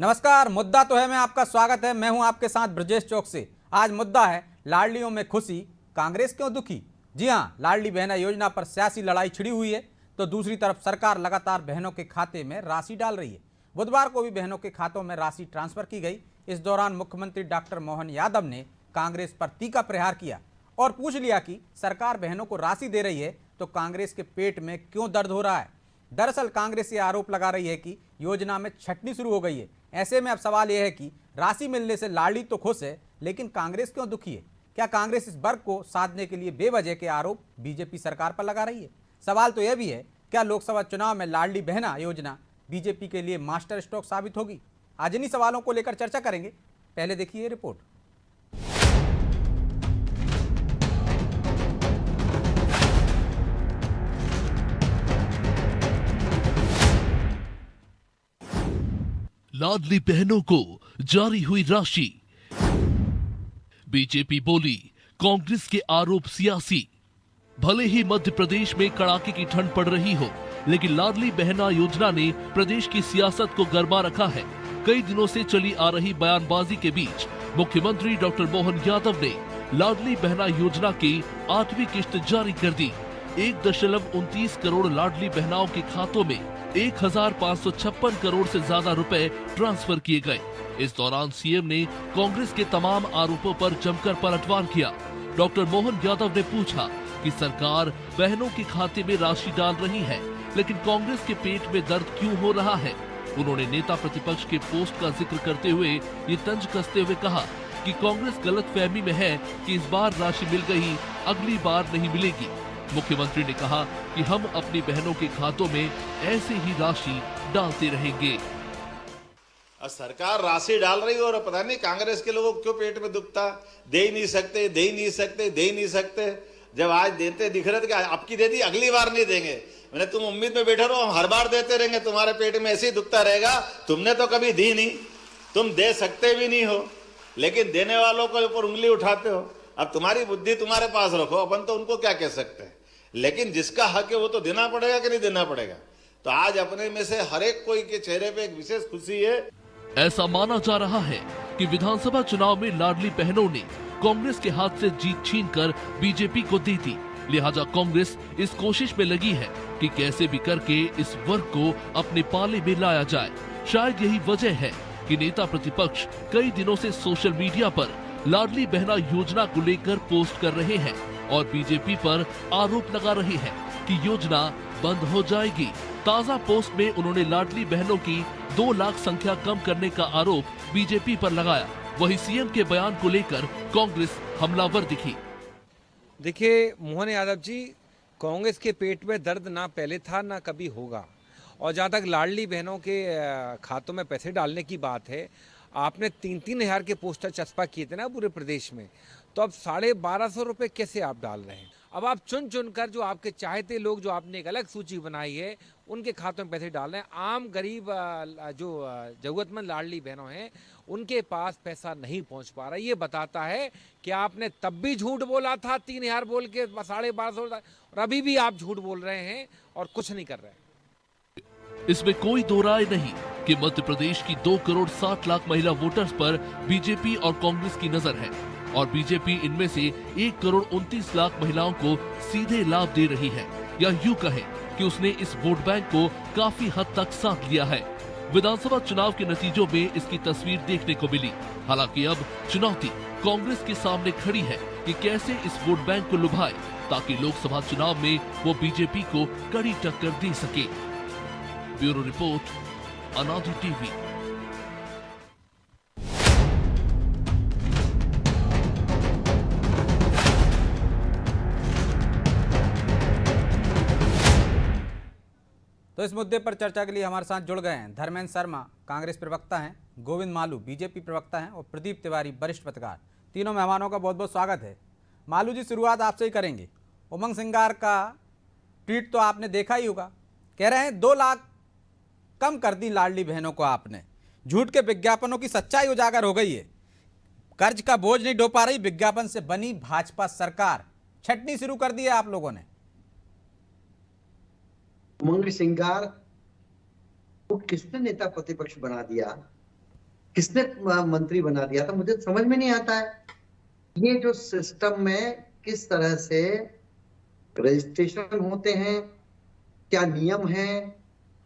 नमस्कार। मुद्दा तो है मैं आपका स्वागत है। मैं हूं आपके साथ ब्रजेश चौक से। आज मुद्दा है लाडलियों में खुशी, कांग्रेस क्यों दुखी। जी हां, लाडली बहना योजना पर सियासी लड़ाई छिड़ी हुई है तो दूसरी तरफ सरकार लगातार बहनों के खाते में राशि डाल रही है। बुधवार को भी बहनों के खातों में राशि ट्रांसफर की गई। इस दौरान मुख्यमंत्री डॉक्टर मोहन यादव ने कांग्रेस पर तीखा प्रहार किया और पूछ लिया कि सरकार बहनों को राशि दे रही है तो कांग्रेस के पेट में क्यों दर्द हो रहा है। दरअसल कांग्रेस ये आरोप लगा रही है कि योजना में छटनी शुरू हो गई है। ऐसे में अब सवाल यह है कि राशि मिलने से लाडली तो खुश है, लेकिन कांग्रेस क्यों दुखी है। क्या कांग्रेस इस वर्ग को साधने के लिए बेवजह के आरोप बीजेपी सरकार पर लगा रही है। सवाल तो यह भी है, क्या लोकसभा चुनाव में लाडली बहना योजना बीजेपी के लिए मास्टर स्ट्रोक साबित होगी। आज इन्हीं सवालों को लेकर चर्चा करेंगे। पहले देखिए रिपोर्ट। लाडली बहनों को जारी हुई राशि। बीजेपी बोली कांग्रेस के आरोप सियासी। भले ही मध्य प्रदेश में कड़ाके की ठंड पड़ रही हो, लेकिन लाडली बहना योजना ने प्रदेश की सियासत को गरमा रखा है। कई दिनों से चली आ रही बयानबाजी के बीच मुख्यमंत्री डॉक्टर मोहन यादव ने लाडली बहना योजना की 8वीं किश्त जारी कर दी। 1.29 करोड़ लाडली बहनाओं के खातों में 1556 करोड़ से ज्यादा रुपए ट्रांसफर किए गए। इस दौरान सीएम ने कांग्रेस के तमाम आरोपों पर जमकर पलटवार किया। डॉक्टर मोहन यादव ने पूछा कि सरकार बहनों के खाते में राशि डाल रही है, लेकिन कांग्रेस के पेट में दर्द क्यों हो रहा है। उन्होंने नेता प्रतिपक्ष के पोस्ट का जिक्र करते हुए ये तंज कसते हुए कहा कि कांग्रेस गलतफहमी में है कि इस बार राशि मिल गई, अगली बार नहीं मिलेगी। मुख्यमंत्री ने कहा कि हम अपनी बहनों के खातों में ऐसे ही राशि डालते रहेंगे। सरकार राशि डाल रही है और पता नहीं कांग्रेस के लोगों को क्यों पेट में दुखता, दे ही नहीं सकते, दे ही नहीं सकते, दे ही नहीं सकते। जब आज देते दिख रहे थे कि आपकी दे दी, अगली बार नहीं देंगे। मैंने तुम उम्मीद में बैठे रहो, हम हर बार देते रहेंगे, तुम्हारे पेट में ऐसे ही दुखता रहेगा। तुमने तो कभी दी नहीं, तुम दे सकते भी नहीं हो, लेकिन देने वालों के ऊपर उंगली उठाते हो। अब तुम्हारी बुद्धि तुम्हारे पास रखो, अपन तो उनको क्या कह सकते हैं, लेकिन जिसका हक है वो तो देना पड़ेगा कि नहीं देना पड़ेगा। तो आज अपने में से हर एक कोई के चेहरे पे एक विशेष खुशी है। ऐसा माना जा रहा है कि विधानसभा चुनाव में लाडली बहनों ने कांग्रेस के हाथ से जीत छीनकर बीजेपी को दी थी। लिहाजा कांग्रेस इस कोशिश में लगी है कि कैसे भी करके इस वर्ग को अपने पाले में लाया जाए। शायद यही वजह है कि नेता प्रतिपक्ष कई दिनों से सोशल मीडिया पर लाडली बहना योजना को लेकर पोस्ट कर रहे हैं और बीजेपी पर आरोप लगा रहे हैं कि योजना बंद हो जाएगी। ताजा पोस्ट में उन्होंने लाडली बहनों की 2 लाख संख्या कम करने का आरोप बीजेपी पर लगाया। वहीं सीएम के बयान को लेकर कांग्रेस हमलावर दिखी। देखिए मोहन यादव जी, कांग्रेस के पेट में दर्द ना पहले था ना कभी होगा। और जहाँ तक लाडली बहनों के खातों में पैसे डालने की बात है, आपने 3-3 हज़ार के पोस्टर चस्पा किए थे ना पूरे प्रदेश में, तो अब 1250 रुपये कैसे आप डाल रहे हैं। अब आप चुन चुनकर जो आपके चाहते लोग, जो आपने एक अलग सूची बनाई है, उनके खातों में पैसे डाल रहे हैं। आम गरीब जो जरूरतमंद लाडली बहनों हैं, उनके पास पैसा नहीं पहुंच पा रहा। ये बताता है कि आपने तब भी झूठ बोला था 3000 बोल के 1250, और अभी भी आप झूठ बोल रहे हैं और कुछ नहीं कर रहे हैं। इसमें कोई दो राय नहीं कि मध्य प्रदेश की 2 करोड़ 60 लाख महिला वोटर्स पर बीजेपी और कांग्रेस की नजर है और बीजेपी इनमें से 1 करोड़ 29 लाख महिलाओं को सीधे लाभ दे रही है, या यूं कहें कि उसने इस वोट बैंक को काफी हद तक साथ लिया है। विधानसभा चुनाव के नतीजों में इसकी तस्वीर देखने को मिली। हालांकि अब चुनौती कांग्रेस के सामने खड़ी है कि कैसे इस वोट बैंक को लुभाए ताकि लोकसभा चुनाव में वो बीजेपी को कड़ी टक्कर दे सके। ब्यूरो रिपोर्ट, अनादि टीवी। तो इस मुद्दे पर चर्चा के लिए हमारे साथ जुड़ गए हैं धर्मेंद्र शर्मा, कांग्रेस प्रवक्ता हैं, गोविंद मालू, बीजेपी प्रवक्ता हैं, और प्रदीप तिवारी, वरिष्ठ पत्रकार। तीनों मेहमानों का बहुत बहुत स्वागत है। मालू जी, शुरुआत आपसे ही करेंगे। उमंग सिंगार का ट्वीट तो आपने देखा ही होगा। कह रहे हैं 2 लाख कम कर दी लाडली बहनों को आपने। झूठ के विज्ञापनों की सच्चाई उजागर हो गई है। कर्ज का बोझ नहीं ढो पा रही विज्ञापन से बनी भाजपा सरकार। छटनी शुरू कर दी है आप लोगों ने। उमंग सिंगार को किसने नेता प्रतिपक्ष बना दिया, किसने मंत्री बना दिया था, मुझे समझ में नहीं आता है। ये जो सिस्टम में किस तरह से रजिस्ट्रेशन होते हैं, क्या नियम है,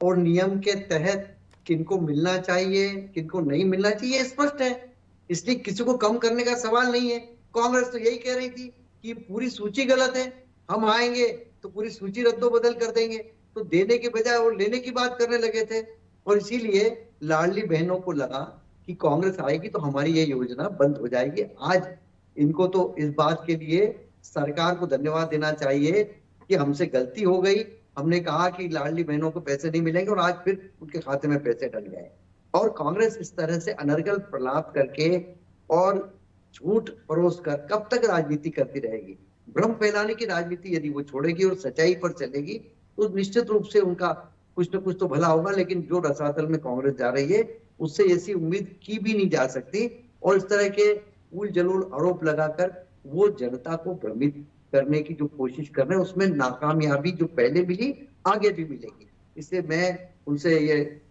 और नियम के तहत किनको मिलना चाहिए किनको नहीं मिलना चाहिए, ये स्पष्ट है। इसलिए किसी को कम करने का सवाल नहीं है। कांग्रेस तो यही कह रही थी कि पूरी सूची गलत है, हम आएंगे तो पूरी सूची रद्दो बदल कर देंगे, तो देने के बजाय वो लेने की बात करने लगे थे। और इसीलिए लाडली बहनों को लगा कि कांग्रेस आएगी तो हमारी ये योजना बंद हो जाएगी। आज इनको तो इस बात के लिए सरकार को धन्यवाद देना चाहिए कि हमसे गलती हो गई, हमने कहा कि लाडली बहनों को पैसे नहीं मिलेंगे और आज फिर उनके खाते में पैसे डल गए। और कांग्रेस इस तरह से अनर्गल प्रलाप करके और झूठ परोस कर कब तक राजनीति करती रहेगी? भ्रम फैलाने की राजनीति यदि वो छोड़ेगी और सच्चाई पर चलेगी तो निश्चित रूप से उनका कुछ न कुछ तो भला होगा। लेकिन जो रसातल में कांग्रेस जा रही है उससे ऐसी उम्मीद की भी नहीं जा सकती। और इस तरह के उल जलूल आरोप लगाकर वो जनता को भ्रमित करने की जो कोशिश कर रहे हैं उसमें नाकामयाबी जो पहले मिली आगे भी मिलेगी। इसलिए मैं उनसे ये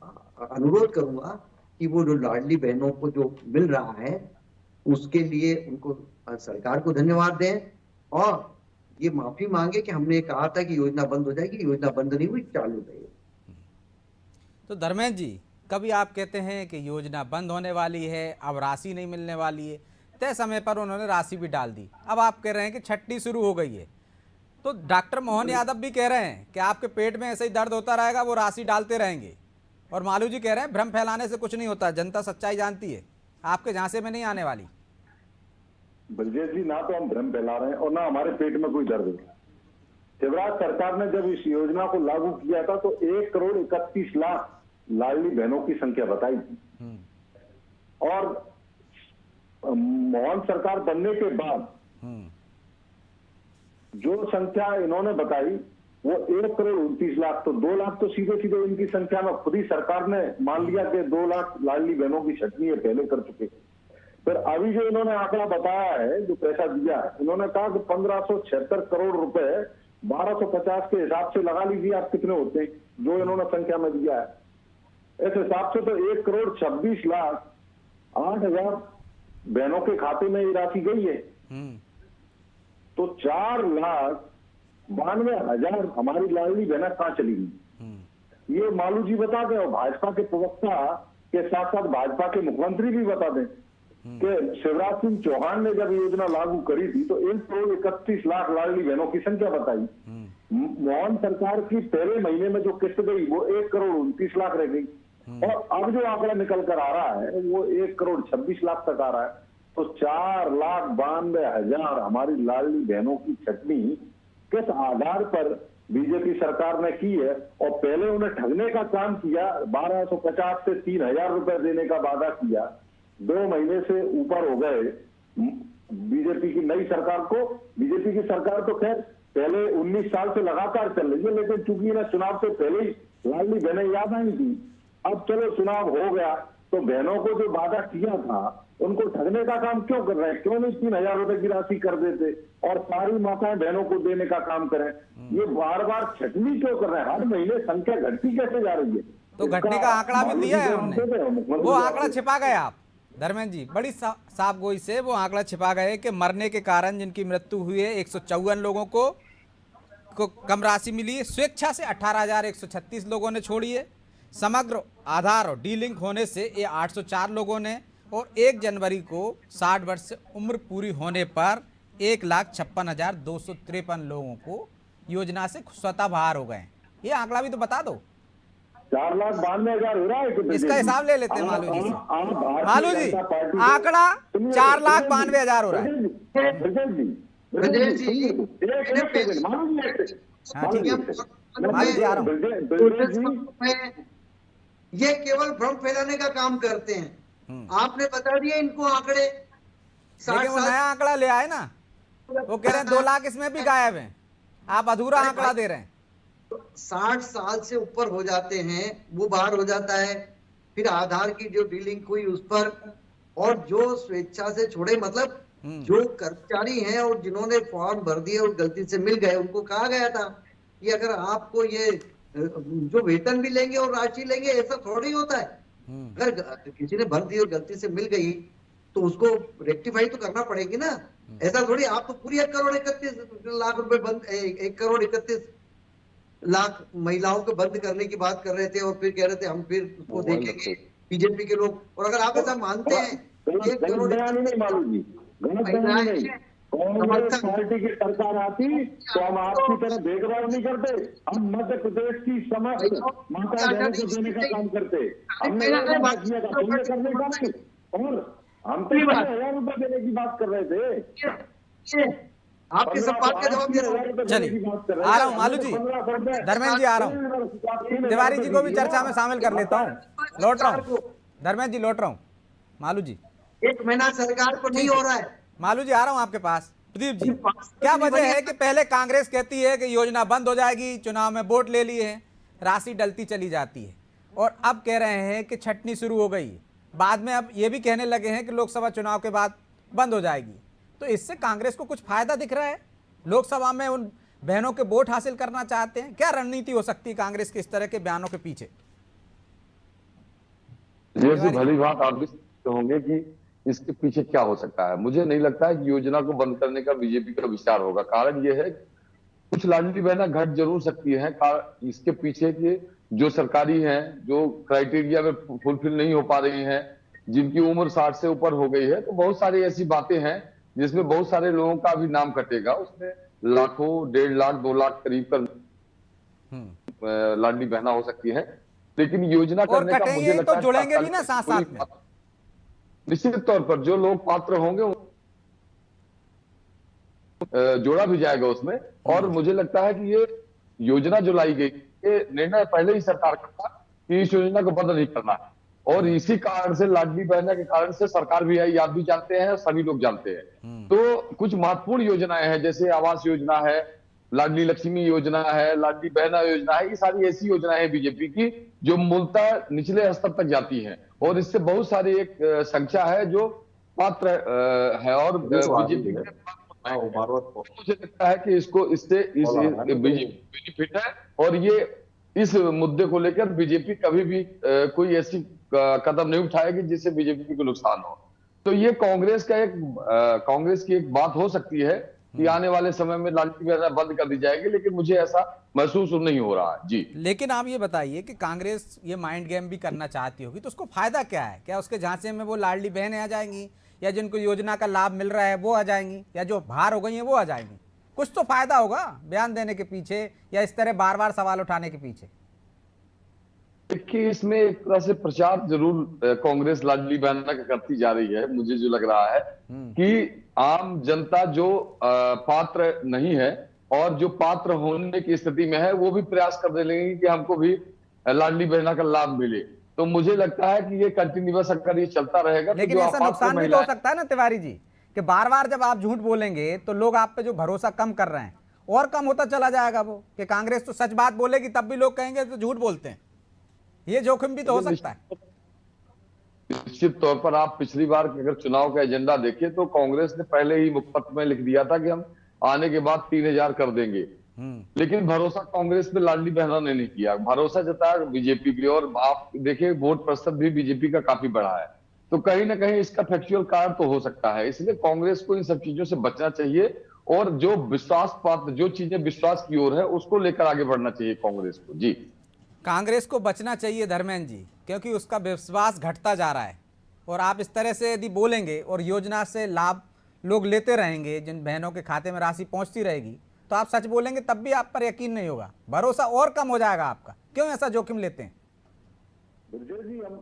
अनुरोध करूंगा कि वो जो लाडली बहनों को जो मिल रहा है उसके लिए उनको सरकार को धन्यवाद दें और ये माफी मांगे कि हमने कहा था कि योजना बंद हो जाएगी, योजना बंद नहीं हुई, चालू रही। तो धर्मेंद्र जी, कभी आप कहते हैं कि योजना बंद होने वाली है, अब राशि नहीं मिलने वाली है, तय समय पर उन्होंने राशि भी डाल दी, अब आप कह रहे हैं कि छठी शुरू हो गई है। तो डॉक्टर मोहन यादव भी कह रहे हैं कि आपके पेट में ऐसे ही दर्द होता रहेगा, वो राशि डालते रहेंगे। और मालू जी कह रहे हैं भ्रम फैलाने से कुछ नहीं होता, जनता सच्चाई जानती है, आपके झांसे में नहीं आने वाली। ब्रजेश जी, ना तो हम भ्रम फैला रहे हैं और ना हमारे पेट में कोई दर्द है। शिवराज सरकार ने जब इस योजना को लागू किया था तो 1,31,00,000 लाडली बहनों की संख्या बताई थी। और मोहन सरकार बनने के बाद जो संख्या इन्होंने बताई वो 1,29,00,000, तो 2 लाख तो सीधे सीधे इनकी संख्या में खुद ही सरकार ने मान लिया कि 2 लाख लाडली बहनों की छटनी है, पहले कर चुके। फिर अभी जो इन्होंने आंकड़ा बताया है, जो पैसा दिया है, इन्होंने कहा कि 1576 करोड़ रुपए 1250 के हिसाब से लगा लीजिए आप कितने होते हैं, जो इन्होंने संख्या में दिया है। इस हिसाब से तो 1,26,08,000 बहनों के खाते में ये राशि गई है। तो 4,92,000 हमारी लाडली बहना कहां चली गई? ये मालू जी बता दें और भाजपा के प्रवक्ता के साथ साथ भाजपा के मुख्यमंत्री भी बता दें कि शिवराज सिंह चौहान ने जब योजना लागू करी थी तो 1,31,00,000 लाडली बहनों की संख्या बताई। मोहन सरकार की पहले महीने में जो किस्त गई वो 1,29,00,000 रह गई। और अब जो आंकड़ा निकल कर आ रहा है वो 1,26,00,000 तक आ रहा है। तो 4,92,000 हमारी लाडली बहनों की छटनी किस आधार पर बीजेपी सरकार ने की है? और पहले उन्हें ठगने का काम किया, 1,250 से 3,000 रुपए देने का वादा किया, 2 महीने से ऊपर हो गए बीजेपी की नई सरकार को। बीजेपी की सरकार तो खैर पहले 19 साल से लगातार चल रही है, लेकिन चूंकि इन्हें चुनाव से पहले ही लाडली बहनें याद आई थी, अब चलो चुनाव हो गया तो बहनों को जो वादा किया था उनको ठगने का काम क्यों कर रहे हैं? क्यों नहीं 3,000 रुपए की राशि कर देते और सारी माताएं बहनों को देने का काम करें? ये बार बार छटनी क्यों कर रहे हैं? हर महीने संख्या घटती कैसे जा रही है? तो घटने का आंकड़ा भी दिया है उन्होंने, वो आंकड़ा छिपा गए आप धर्मेंद्र जी, बड़ी साफ गोई से वो आंकड़ा छिपा गए कि मरने के कारण जिनकी मृत्यु हुई है 154 लोगों को कम राशि मिली है, स्वेच्छा से 18,136 लोगों ने छोड़ी है, समग्र आधार और डीलिंक होने से ये 804 लोगों ने, और 1 जनवरी को 60 वर्ष से उम्र पूरी होने पर 1,56,253 लोगों को योजना से स्वतः बाहर हो गए। ये आंकड़ा भी तो बता दो। 4,92,000 हो रहा है। इसका हिसाब ले लेते हैं मालू जी से। मालू जी, आंकड़ा 4,92,000 हो रहा है। ये केवल भ्रम फैलाने का काम करते हैं। आपने बता दिया इनको आंकड़े, लेकिन वो नया आंकड़ा ले आए ना, वो कह रहे हैं 2 लाख इसमें भी गायब हैं, आप अधूरा आंकड़ा दे रहे हैं। 60 साल से ऊपर हो जाते हैं वो बाहर हो जाता है, फिर आधार की जो डीलिंग हुई उस पर, और जो स्वेच्छा से छोड़े, मतलब जो कर्मचारी हैं और जिन्होंने फॉर्म भर दिए और गलती से मिल गए, उनको कहा गया था कि अगर आपको ये जो वेतन भी लेंगे और राशि लेंगे, ऐसा थोड़ी होता है। अगर किसी ने भर दी और गलती से मिल गई तो उसको रेक्टिफाई तो करना पड़ेगी ना। ऐसा थोड़ी आप तो पूरी 1,31,00,000 रुपए बंद 1,31,00,000 महिलाओं को बंद करने की बात कर रहे थे और फिर कह रहे थे हम फिर उसको देखेंगे बीजेपी के लोग। और अगर आप ऐसा मानते हैं 1 करोड़ नहीं मालूम जी, गलत बयानी नहीं। कांग्रेस पार्टी की सरकार आती तो हम आपकी तरह भेदभाव नहीं करते, हम मध्य प्रदेश की समस्त माता बहनों को देने का काम करते। हमने करने का नहीं, और हम तो 1,000 रुपए देने की बात कर रहे थे। आपके सब बात का जवाब दिया। चलिए आ रहा हूँ मालू जी, धर्मेंद्र जी आ रहा हूँ, तिवारी जी को भी चर्चा में शामिल कर लेता हूँ। लौट रहा हूँ धर्मेंद्र जी, लौट रहा हूँ। मालू जी 1 महीना सरकार को नहीं हो रहा है। मालू जी आ रहा हूं आपके पास। प्रदीप जी, क्या वजह है कि पहले कांग्रेस कहती है कि योजना बंद हो जाएगी, चुनाव में वोट ले लिए हैं, राशि डलती चली जाती है, और अब कह रहे हैं कि छटनी शुरू हो गई, बाद में अब ये भी कहने लगे हैं कि लोकसभा चुनाव के बाद बंद हो जाएगी। तो इससे कांग्रेस को कुछ फायदा दिख रहा है? लोकसभा में उन बहनों के वोट हासिल करना चाहते हैं? क्या रणनीति हो सकती है कांग्रेस के इस तरह के बयानों के पीछे? ये भली बात आप भी होंगे कि इसके पीछे क्या हो सकता है। मुझे नहीं लगता है कि योजना को बंद करने का बीजेपी का विचार होगा। कारण यह है कुछ लाडली बहना घट जरूर सकती है, इसके पीछे के जो सरकारी हैं, जो क्राइटेरिया में फुलफिल नहीं हो पा रही हैं, जिनकी उम्र 60 से ऊपर हो गई है, तो बहुत सारी ऐसी बातें हैं जिसमें बहुत सारे लोगों का भी नाम कटेगा। उसमें लाखों, 1.5 लाख 2 लाख करीब का लाडली बहना हो सकती है। लेकिन योजना करने का मुझे लगता है तो जुड़ेंगे भी ना साथ साथ में। निश्चित तौर पर जो लोग पात्र होंगे जोड़ा भी जाएगा उसमें। और मुझे लगता है कि ये योजना जो लाई गई, ये निर्णय पहले ही सरकार का था कि इस योजना को बंद नहीं करना है, और इसी कारण से लाडली बहना के कारण से सरकार भी आई, आप भी जानते हैं, सभी लोग जानते हैं। तो कुछ महत्वपूर्ण योजनाएं हैं, जैसे आवास योजना है, लाडली लक्ष्मी योजना है, लाडली बहना योजना है, ये सारी ऐसी योजनाएं हैं बीजेपी की जो मूलतः निचले स्तर तक जाती हैं, और इससे बहुत सारी एक संख्या है जो पात्र है, और बीजेपी मुझे लगता है कि इसको इससे बेनिफिट है। और ये इस मुद्दे को लेकर बीजेपी कभी भी कोई ऐसी कदम नहीं उठाएगी जिससे बीजेपी को नुकसान हो। तो ये कांग्रेस की एक बात हो सकती है कि आने वाले समय में लाडली बहना बंद कर दी जाएगी, लेकिन मुझे ऐसा महसूस नहीं हो रहा है जी। लेकिन आप ये बताइए कि कांग्रेस ये माइंड गेम भी करना चाहती होगी, तो उसको फायदा क्या है? क्या उसके झांसे में वो लाडली बहनें आ जाएंगी, या जिनको योजना का लाभ मिल रहा है वो आ जाएंगी, या जो बाहर हो गई हैं वो आ जाएंगी? कुछ तो फायदा होगा बयान देने के पीछे, या इस तरह बार बार सवाल उठाने के पीछे। देखिए, इसमें एक तरह से प्रचार जरूर कांग्रेस लाडली बहना का करती जा रही है। मुझे जो लग रहा है कि आम जनता जो पात्र नहीं है और जो पात्र होने की स्थिति में है, वो भी प्रयास कर लेंगे कि हमको भी लाडली बहना का लाभ मिले। तो मुझे लगता है कि ये कंटिन्यूअस अगर ये चलता रहेगा, लेकिन ऐसा नुकसान भी तो हो सकता है ना तिवारी जी, कि बार बार जब आप झूठ बोलेंगे तो लोग आप पे जो भरोसा कम कर रहे हैं और कम होता चला जाएगा। वो कि कांग्रेस तो सच बात बोलेगी तब भी लोग कहेंगे तो झूठ बोलते हैं, ये जोखिम भी तो हो सकता है। निश्चित तौर पर आप पिछली बार अगर चुनाव का एजेंडा देखें तो कांग्रेस ने पहले ही मुखपत्र में लिख दिया था कि हम आने के बाद 3,000 कर देंगे, लेकिन भरोसा कांग्रेस पे लाडली बहना ने नहीं किया, भरोसा जताया बीजेपी पे। और आप देखिए वोट प्रतिशत भी बीजेपी का काफी बढ़ा है, तो कहीं ना कहीं इसका फैक्चुअल कारण तो हो सकता है। इसलिए कांग्रेस को इन सब चीजों से बचना चाहिए, और जो विश्वास पात्र जो चीजें विश्वास की ओर है उसको लेकर आगे बढ़ना चाहिए कांग्रेस को जी। कांग्रेस को बचना चाहिए धर्मेंद्र जी, क्योंकि उसका विश्वास घटता जा रहा है, और आप इस तरह से यदि बोलेंगे और योजना से लाभ लोग लेते रहेंगे, जिन बहनों के खाते में राशि पहुंचती रहेगी, तो आप सच बोलेंगे तब भी आप पर यकीन नहीं होगा, भरोसा और कम हो जाएगा आपका। क्यों ऐसा जोखिम लेते हैं? ब्रजेश जी, हम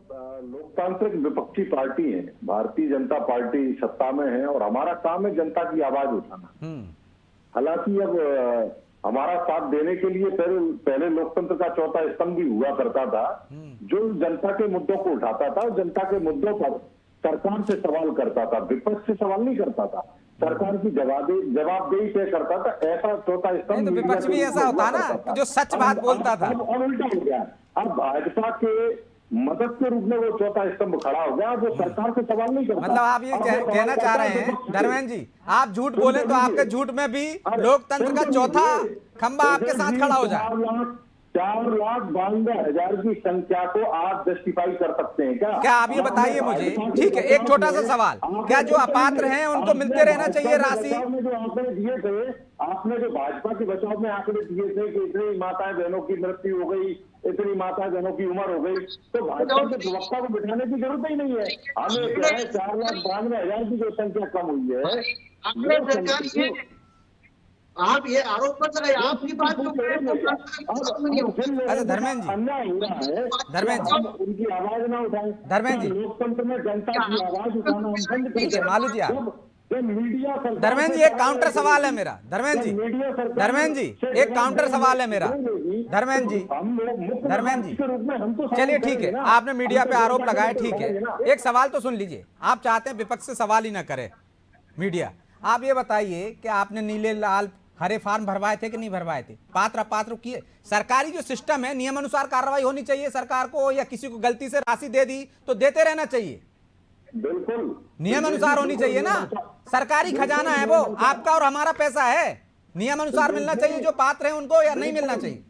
लोकतांत्रिक विपक्षी पार्टी हैं, भारतीय जनता पार्टी सत्ता में है, और हमारा काम है जनता की आवाज उठाना। हालांकि अब हमारा साथ देने के लिए पहले लोकतंत्र का चौथा स्तंभ भी हुआ करता था, जो जनता के मुद्दों को उठाता था, जनता के मुद्दों पर सरकार से सवाल करता था, विपक्ष से सवाल नहीं करता था, सरकार की जवाबदेही तय करता था। ऐसा चौथा स्तंभ विपक्ष भी ऐसा होता ना जो सच बात बोलता था। अब उल्टा हो गया, अब भाजपा के मदद के रूप में वो चौथा स्तंभ खड़ा हो गया, वो सरकार से सवाल नहीं करता। मतलब आप ये कहना चाह रहे हैं धर्मेंद्र जी, आप झूठ बोले तो आपके झूठ में भी लोकतंत्र का चौथा खंबा आपके साथ खड़ा हो जाए। 4,92,000 की संख्या को आप जस्टिफाई कर सकते हैं क्या? क्या आप ये बताइए मुझे, ठीक है, एक छोटा सा सवाल, क्या जो अपात्र हैं उनको मिलते रहना चाहिए राशि? आपने जो आंकड़े दिए थे, आपने जो भाजपा के बचाव में आंकड़े दिए थे कि इतनी माताएं बहनों की मृत्यु हो गई, इतनी माताएं बहनों की उम्र हो गई, तो भाजपा के प्रवक्ता को बिठाने की जरूरत ही नहीं है। हमें क्या है, 4,92,000 की जो संख्या कम हुई है, आप ये आरोप मत लगाइए, आपकी बात तो अच्छा धर्मेंद्र जी, अन्याय हो रहा है, धर्मेंद्र जी, उनकी आवाज ना उठाएं। धर्मेंद्र जी, लोकतंत्र में जनता की आवाज उठाना हम बंद कर ठीक है, दें। मालू जी आप, जब मीडिया सरकार धर्मेंद्र जी एक काउंटर सवाल है मेरा, धर्मेंद्र जी, धर्मेंद्र जी एक काउंटर सवाल है मेरा, धर्मेंद्र जी, धर्मेंद्र जी, चलिए ठीक है, आपने मीडिया पे आरोप लगाए, ठीक है, एक सवाल तो सुन लीजिए, आप चाहते हैं विपक्ष से सवाल ही ना करे मीडिया, आप ये बताइए कि आपने नीले लाल हरे फार्म भरवाए थे कि नहीं भरवाए थे? पात्र अपात्र की सरकारी जो सिस्टम है, नियम अनुसार कार्रवाई होनी चाहिए सरकार को, या किसी को गलती से राशि दे दी तो देते रहना चाहिए? बिल्कुल नियम अनुसार होनी चाहिए ना, सरकारी खजाना है वो, आपका और हमारा पैसा है, नियम अनुसार मिलना चाहिए जो पात्र है उनको, या नहीं मिलना चाहिए?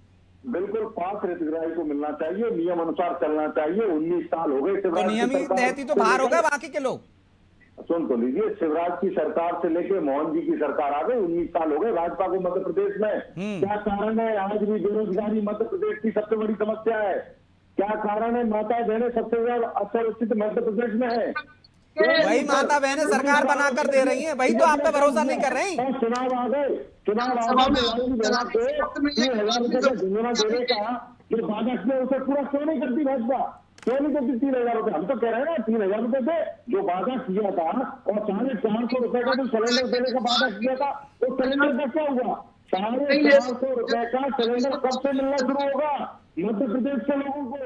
बिल्कुल पात्र हितग्राही को मिलना चाहिए, नियम अनुसार चलना चाहिए। 19 साल हो गए तो नियम ही तहत ही तो बाहर हो गए बाकी के लोग। सुन तो लीजिए, शिवराज की सरकार से लेके मोहन जी की सरकार आ गई, 19 साल हो गए भाजपा को मध्य प्रदेश में। क्या कारण है? आज भी बेरोजगारी मध्य प्रदेश की सबसे बड़ी समस्या है। क्या कारण है? माता बहनें सबसे ज्यादा असुरक्षित मध्य प्रदेश में है। वही माता बहनें सरकार बनाकर दे रही हैं, वही तो आप पे भरोसा नहीं कर रही। चुनाव आ गए, चुनाव आ गए, 3,000 रुपए का जुर्माना देने का जो वादा किया उसे पूरा क्यों नहीं करती भाजपा? क्यों नहीं करती 3,000 रुपए? हम तो कह रहे हैं ना, 3,000 रुपए से जो वादा किया था और 450 रुपए का जो सिलेंडर देने का वादा किया था, तो सिलेंडर का क्या हुआ? 450 रुपए का सिलेंडर कब से मिलना शुरू होगा मध्य प्रदेश के लोगों को?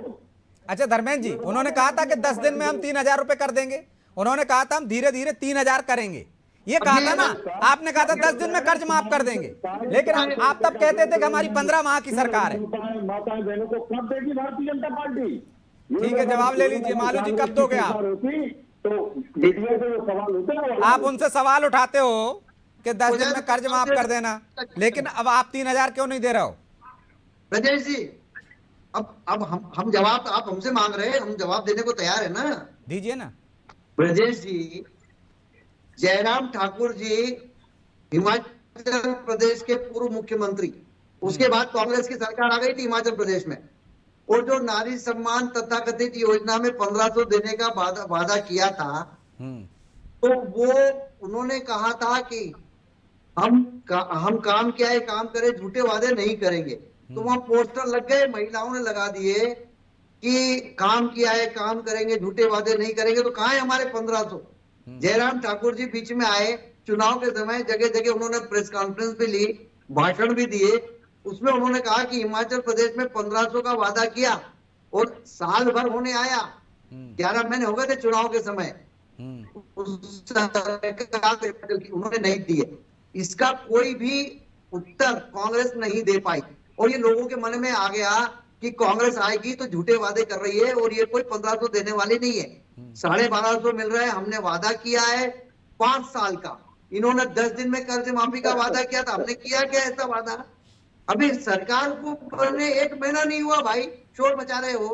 अच्छा धर्मेंद्र जी, उन्होंने कहा था कि 10 दिन में हम 3,000 रुपए कर देंगे, उन्होंने कहा था हम धीरे धीरे 3,000 करेंगे, ये कहा था ना, आपने कहा था 10 दिन में कर्ज माफ कर देंगे, लेकिन आप तब कहते थे कि हमारी 15 माह की सरकार है। माताएं बहनों को कब देगी भारतीय जनता पार्टी? ठीक है, जवाब ले लीजिए मालू जी, कब दोगे आप? तो मीडिया से जो सवाल होते हैं आप उनसे सवाल उठाते हो कि 10 दिन में कर्ज माफ कर देना, लेकिन अब आप 3,000 क्यों नहीं दे रहे हो? ब्रजेश जी, अब हम जवाब, आप हमसे मांग रहे हैं, हम जवाब देने को तैयार है ना, दीजिए ना। ब्रजेश जी, जयराम ठाकुर जी हिमाचल प्रदेश के पूर्व मुख्यमंत्री, उसके बाद कांग्रेस की सरकार आ गई थी हिमाचल प्रदेश में, और जो नारी सम्मान तथाकथित योजना में 1,500 देने का वादा किया था, तो वो उन्होंने कहा था कि हम काम क्या है काम करें, झूठे वादे नहीं करेंगे। तो वहां पोस्टर लग गए, महिलाओं ने लगा दिए कि काम किया है काम करेंगे, झूठे वादे नहीं करेंगे। तो कहाँ है हमारे 1,500? जयराम ठाकुर जी बीच में आए, चुनाव के समय जगह जगह उन्होंने प्रेस कॉन्फ्रेंस भी ली, भाषण भी दिए, उसमें उन्होंने कहा कि हिमाचल प्रदेश में 1,500 का वादा किया और साल भर होने आया, 11 महीने हो गए थे चुनाव के समय, उन्होंने नहीं दिए। इसका कोई भी उत्तर कांग्रेस नहीं दे पाई, और ये लोगों के मन में आ गया कि कांग्रेस आएगी तो झूठे वादे कर रही है और ये कोई 1,500 देने वाली नहीं है। 1,250 मिल रहा है, हमने वादा किया है 5 साल का, इन्होंने 10 दिन में कर्ज माफी का वादा किया था, हमने किया क्या ऐसा वादा? अभी सरकार को बनने 1 महीना नहीं हुआ भाई, शोर मचा रहे हो।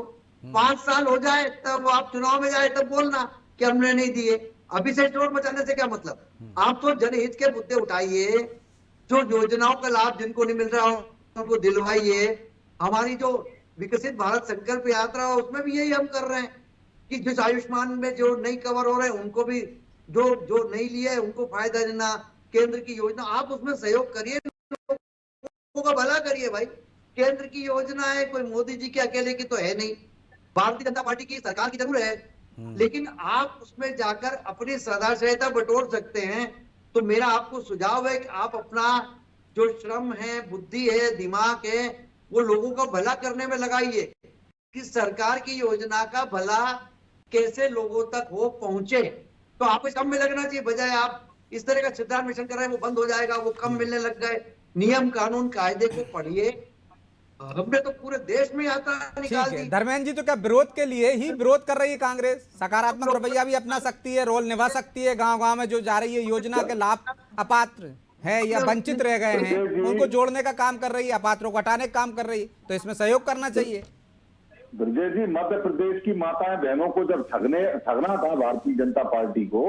5 साल हो जाए तब आप चुनाव में जाए तब बोलना कि हमने नहीं दिए। अभी से शोर मचाने से क्या मतलब? आप तो जनहित के मुद्दे उठाइए, जो योजनाओं का लाभ जिनको नहीं मिल रहा उनको दिलवाइए। हमारी जो विकसित भारत संकल्प यात्रा है उसमें भी यही हम कर रहे हैं कि जिस आयुष्मान में जो नहीं कवर हो रहे हैं उनको भी, जो नहीं लिए है उनको फायदा देना, केंद्र की योजना आप उसमें सहयोग करिए, लोगों का भला करिए भाई। केंद्र की योजना है, कोई मोदी जी के अकेले की तो है नहीं, भारतीय जनता पार्टी की सरकार की जरूर है, लेकिन आप उसमें जाकर अपनी सदाशयता बटोर सकते हैं। तो मेरा आपको सुझाव है कि आप अपना जो श्रम है, बुद्धि है, दिमाग है, वो लोगों का भला करने में लगाइए कि सरकार की योजना का भला कैसे लोगों तक हो पहुंचे। तो आपको इस काम में लगना चाहिए, बजाय आप इस तरह का सिद्धांत मिशन कर रहे हैं वो बंद हो जाएगा, वो कम मिलने लग गए। नियम कानून कायदे को पढ़िए, हमने तो पूरे देश में यात्रा निकाल दी। धर्मेंद्र जी, तो क्या विरोध के लिए ही विरोध कर रही है कांग्रेस? सकारात्मक रवैया भी अपना सकती है, रोल निभा सकती है, गांव गांव में जो जा रही है योजना के लाभ अपात्र हैं या वंचित रह गए हैं उनको जोड़ने का काम कर रही है, अपात्रों को हटाने का काम कर रही है, तो इसमें सहयोग करना चाहिए। ब्रजेश जी, मध्य प्रदेश की माताएं बहनों को जब ठगना था भारतीय जनता पार्टी को,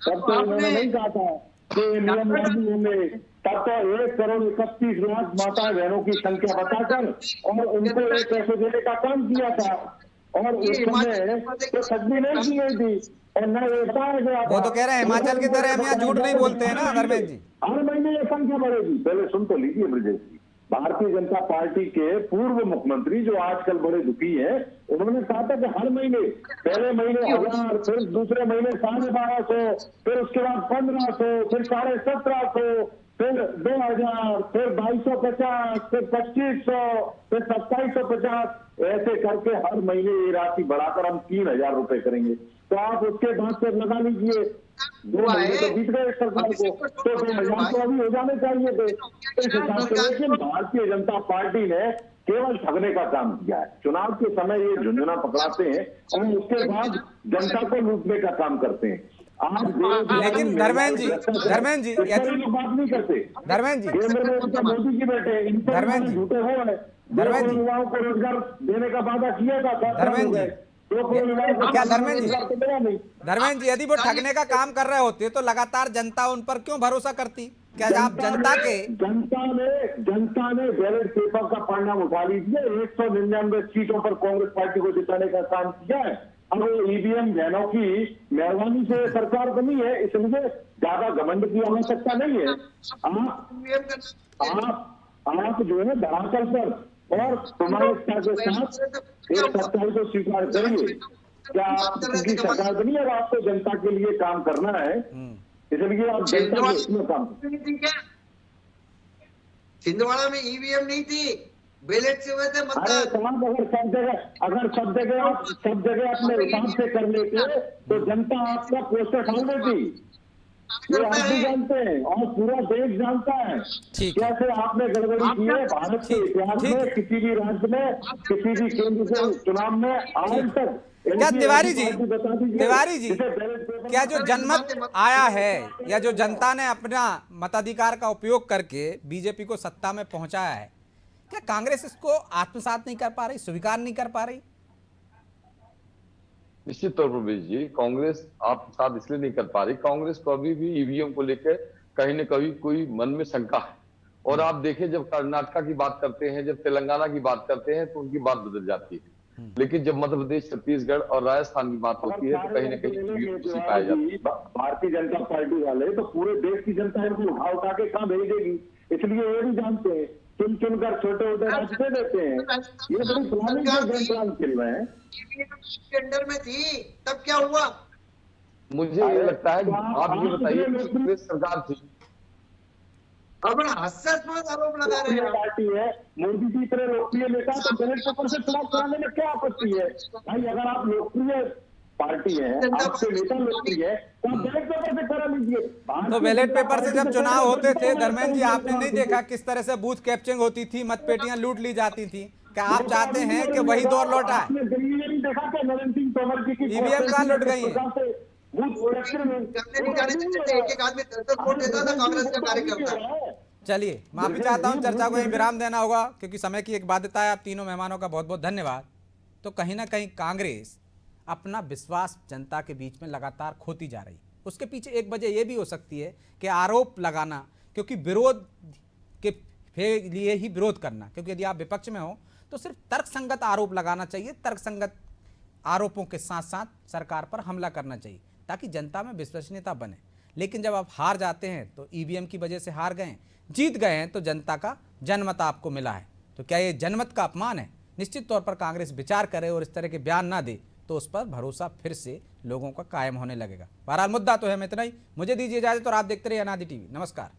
तब तो उन्होंने नहीं कहा था कि नियम लागू होंगे। तब तो 1,31,00,000 माताएं बहनों की संख्या बताकर और उनको 1 पैसे देने का काम किया था, और उस समय तो सदमी नहीं की गई थी और न बताया गया था। वो तो कह रहे हैं हिमाचल की तरह हम यहाँ झूठ नहीं बोलते हैं ना धर्मेंद्र जी। हर महीने ये संख्या बढ़ेगी। पहले सुन तो लीजिए ब्रजेश जी, भारतीय जनता पार्टी के पूर्व मुख्यमंत्री जो आजकल बड़े दुखी हैं, उन्होंने कहा था कि हर महीने, पहले महीने 1000, फिर दूसरे महीने 1250, फिर उसके बाद 1500, फिर 1750, फिर 2000, फिर 2250, फिर 2500, फिर 2750, ऐसे करके हर महीने ये राशि बढ़ाकर हम 3000 रुपए करेंगे। तो आप उसके बाद से लगा लीजिए 2 महीने तो बीत गए सरकार को, तो 2000 तो अभी हो जाने चाहिए थे इस हिसाब से। लेकिन भारतीय जनता पार्टी ने केवल ठगने का काम किया है। चुनाव के समय ये झुंझुना पकड़ाते हैं और उसके बाद जनता को लूटने का काम करते हैं। लेकिन धर्मेंद्र जी बात नहीं करते। धर्मेंद्र जी, केंद्र में उनका मोदी जी बैठे, धर्मेंद्र जी, झूठे हुए हैं। धर्मेंद्र जी, युवाओं को रोजगार देने का वादा किया था, धर्मेंद्र जी, क्या धर्मेंद्र जी, नहीं। धर्मेंद्र जी, यदि वो ठगने का काम कर रहे होते तो लगातार जनता उन पर क्यों भरोसा करती? क्या आप जनता ने बैलेट पेपर का परिणाम उठा लीजिए, 199 सीटों पर कांग्रेस पार्टी को जिताने का काम किया है। अब ईवीएम बहनों की मेहरबानी से सरकार बनी है, इसलिए ज्यादा घमंड की आवश्यकता नहीं है। आप जो है धरातल पर और प्रामाणिकता के साथ एक सच्चाई को स्वीकार करिए। क्या आपकी सरकार बनी है, आपको जनता के लिए काम करना है, इसलिए आप जनता के इसमें काम करें। छिंदवाड़ा में ईवीएम नहीं थी, बैलेट से हुए थे मतदान। अगर सब जगह अपने हिसाब से कर लेते तो जनता आपका पोस्टर डाल देती। ये आप भी जानते हैं और पूरा देश जानता है कैसे आपने गड़बड़ी की है भारत के इतिहास में, किसी भी राज्य में, किसी भी केंद्र के चुनाव में आज तक। क्या तिवारी जी, क्या जो जनमत आया है या जो जनता ने अपना मताधिकार का उपयोग करके बीजेपी को सत्ता में पहुंचाया है, क्या कांग्रेस इसको आत्मसात नहीं कर पा रही, स्वीकार नहीं कर पा रही? निश्चित तौर पर बीज जी, कांग्रेस आत्मसात इसलिए नहीं कर पा रही, कांग्रेस को अभी भी ईवीएम को लेकर कहीं न कहीं कोई मन में शंका है। और आप देखें, जब कर्नाटका की बात करते हैं, जब तेलंगाना की बात करते हैं, तो उनकी बात बदल जाती है। लेकिन जब मध्य प्रदेश, छत्तीसगढ़ और राजस्थान की बात होती है तो कहीं ना कहीं पाया जाता है। भारतीय जनता पार्टी वाले तो पूरे देश की जनता इनको उठा के कहाँ भेजेगी, इसलिए ये भी जानते हैं, चुन चुनकर छोटे छोटे रास्ते देते हैं। ये बड़ी प्लानिंग चल रहे हैं। अंडर में थी तब क्या हुआ? मुझे ये लगता है, आप ये बताइए, कांग्रेस सरकार थी, हास्यास्पद आरोप लगा रहे हैं। पार्टी है, मोदी जी इतने लोकप्रिय नेता, तो बैलेट पेपर से चुनाव कराने में क्या आपत्ति है भाई? अगर आप लोकप्रिय पार्टी है, आपके नेता लोकप्रिय है, तो आप बैलेट पेपर से करा लीजिए। तो बैलेट पेपर से जब चुनाव होते थे धर्मेंद्र जी, आपने नहीं देखा किस तरह से बूथ कैप्चरिंग होती थी, मतपेटियां लूट ली जाती थी? क्या आप चाहते हैं कि वही दौर लौट आए? ईवीएम कहाँ लुट गई है? चलिए, माफी चाहता हूं, चर्चा को यहीं विराम देना होगा क्योंकि समय की एक बाध्यता है। आप तीनों मेहमानों का बहुत बहुत धन्यवाद। तो कहीं ना कहीं कांग्रेस अपना विश्वास जनता के बीच में लगातार खोती जा रही, उसके पीछे एक वजह यह भी हो सकती है कि आरोप लगाना, क्योंकि विरोध के लिए ही विरोध करना, क्योंकि यदि आप विपक्ष में हो तो सिर्फ तर्कसंगत आरोप लगाना चाहिए, तर्कसंगत आरोपों के साथ साथ सरकार पर हमला करना चाहिए ताकि जनता में विश्वसनीयता बने। लेकिन जब आप हार जाते हैं तो ईवीएम की वजह से हार गए, जीत गए हैं तो जनता का जनमत आपको मिला है, तो क्या ये जनमत का अपमान है? निश्चित तौर पर कांग्रेस विचार करे और इस तरह के बयान ना दे तो उस पर भरोसा फिर से लोगों का कायम होने लगेगा। बहरहाल मुद्दा तो है इतना ही। मुझे दीजिए इजाजत और आप देखते रहिए अनादि टीवी। नमस्कार।